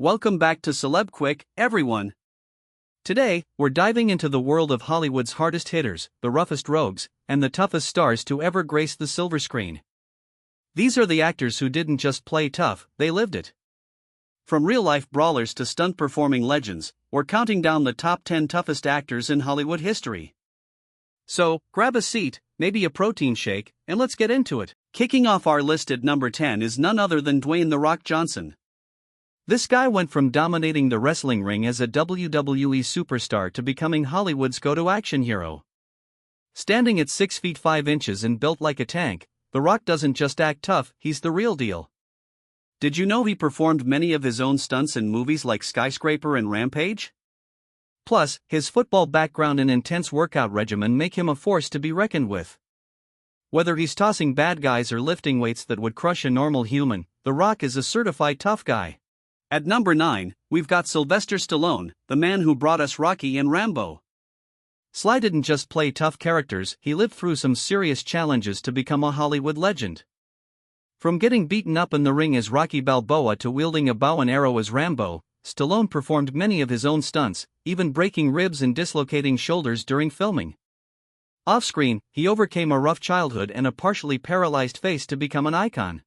Welcome back to Celeb Quick, everyone. Today, we're diving into the world of Hollywood's hardest hitters, the roughest rogues, and the toughest stars to ever grace the silver screen. These are the actors who didn't just play tough, they lived it. From real-life brawlers to stunt-performing legends, we're counting down the top 10 toughest actors in Hollywood history. So, grab a seat, maybe a protein shake, and let's get into it. Kicking off our list at number 10 is none other than Dwayne "The Rock" Johnson. This guy went from dominating the wrestling ring as a WWE superstar to becoming Hollywood's go-to action hero. Standing at 6 feet 5 inches and built like a tank, The Rock doesn't just act tough, he's the real deal. Did you know he performed many of his own stunts in movies like Skyscraper and Rampage? Plus, his football background and intense workout regimen make him a force to be reckoned with. Whether he's tossing bad guys or lifting weights that would crush a normal human, The Rock is a certified tough guy. At number 9, we've got Sylvester Stallone, the man who brought us Rocky and Rambo. Sly didn't just play tough characters, he lived through some serious challenges to become a Hollywood legend. From getting beaten up in the ring as Rocky Balboa to wielding a bow and arrow as Rambo, Stallone performed many of his own stunts, even breaking ribs and dislocating shoulders during filming. Off-screen, he overcame a rough childhood and a partially paralyzed face to become an icon.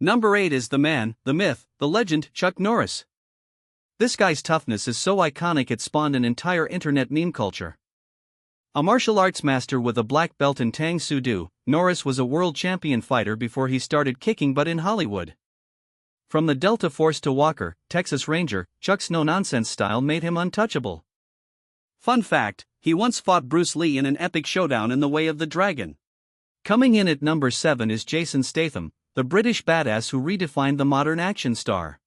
Number 8 is the man, the myth, the legend, Chuck Norris. This guy's toughness is so iconic it spawned an entire internet meme culture. A martial arts master with a black belt in Tang Soo Do, Norris was a world champion fighter before he started kicking butt in Hollywood. From the Delta Force to Walker, Texas Ranger, Chuck's no-nonsense style made him untouchable. Fun fact, he once fought Bruce Lee in an epic showdown in the Way of the Dragon. Coming in at number 7 is Jason Statham, the British badass who redefined the modern action star.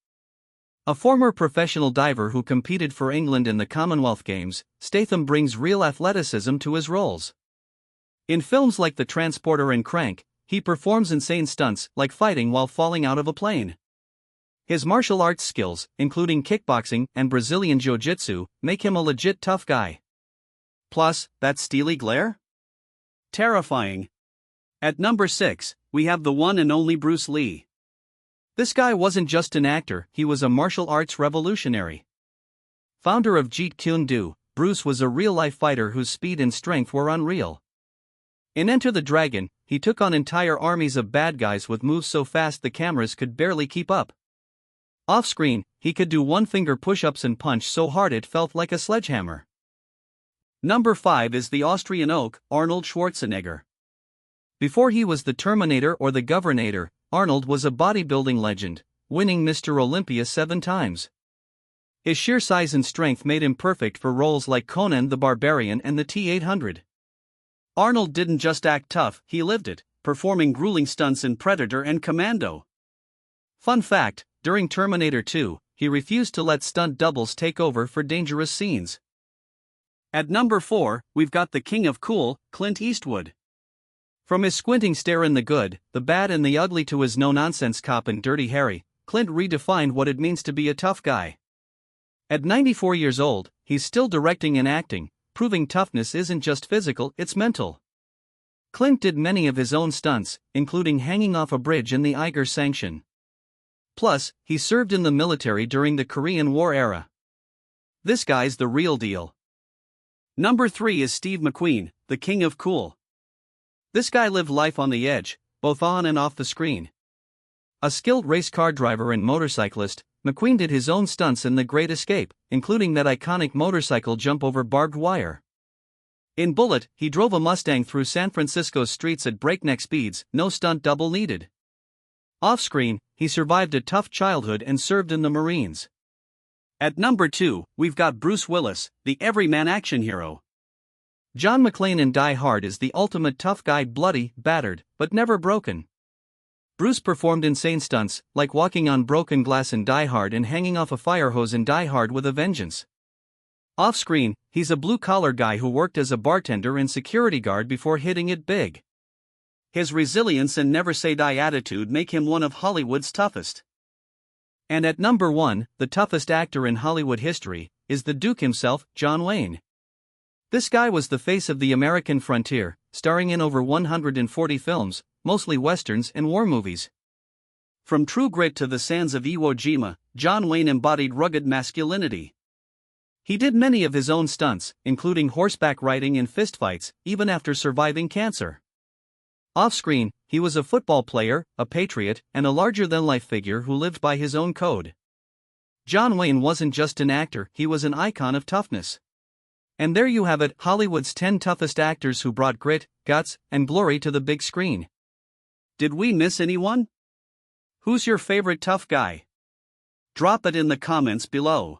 A former professional diver who competed for England in the Commonwealth Games, Statham brings real athleticism to his roles. In films like The Transporter and Crank, he performs insane stunts like fighting while falling out of a plane. His martial arts skills, including kickboxing and Brazilian jiu-jitsu, make him a legit tough guy. Plus, that steely glare? Terrifying. At number 6, we have the one and only Bruce Lee. This guy wasn't just an actor, he was a martial arts revolutionary. Founder of Jeet Kune Do, Bruce was a real-life fighter whose speed and strength were unreal. In Enter the Dragon, he took on entire armies of bad guys with moves so fast the cameras could barely keep up. Off-screen, he could do one-finger push-ups and punch so hard it felt like a sledgehammer. Number 5 is the Austrian oak, Arnold Schwarzenegger. Before he was the Terminator or the Governator, Arnold was a bodybuilding legend, winning Mr. Olympia 7 times. His sheer size and strength made him perfect for roles like Conan the Barbarian and the T-800. Arnold didn't just act tough, he lived it, performing grueling stunts in Predator and Commando. Fun fact, during Terminator 2, he refused to let stunt doubles take over for dangerous scenes. At number 4, we've got the king of cool, Clint Eastwood. From his squinting stare in The Good, the Bad and the Ugly to his no-nonsense cop in Dirty Harry, Clint redefined what it means to be a tough guy. At 94 years old, he's still directing and acting, proving toughness isn't just physical, it's mental. Clint did many of his own stunts, including hanging off a bridge in the Eiger Sanction. Plus, he served in the military during the Korean War era. This guy's the real deal. Number 3 is Steve McQueen, the king of cool. This guy lived life on the edge, both on and off the screen. A skilled race car driver and motorcyclist, McQueen did his own stunts in The Great Escape, including that iconic motorcycle jump over barbed wire. In Bullet, he drove a Mustang through San Francisco's streets at breakneck speeds, no stunt double needed. Off-screen, he survived a tough childhood and served in the Marines. At number 2, we've got Bruce Willis, the everyman action hero. John McClane in Die Hard is the ultimate tough guy, bloody, battered, but never broken. Bruce performed insane stunts, like walking on broken glass in Die Hard and hanging off a fire hose in Die Hard with a Vengeance. Off-screen, he's a blue-collar guy who worked as a bartender and security guard before hitting it big. His resilience and never-say-die attitude make him one of Hollywood's toughest. And at number 1, the toughest actor in Hollywood history, is the Duke himself, John Wayne. This guy was the face of the American frontier, starring in over 140 films, mostly westerns and war movies. From True Grit to The Sands of Iwo Jima, John Wayne embodied rugged masculinity. He did many of his own stunts, including horseback riding and fistfights, even after surviving cancer. Off-screen, he was a football player, a patriot, and a larger-than-life figure who lived by his own code. John Wayne wasn't just an actor, he was an icon of toughness. And there you have it, Hollywood's 10 toughest actors who brought grit, guts, and glory to the big screen. Did we miss anyone? Who's your favorite tough guy? Drop it in the comments below.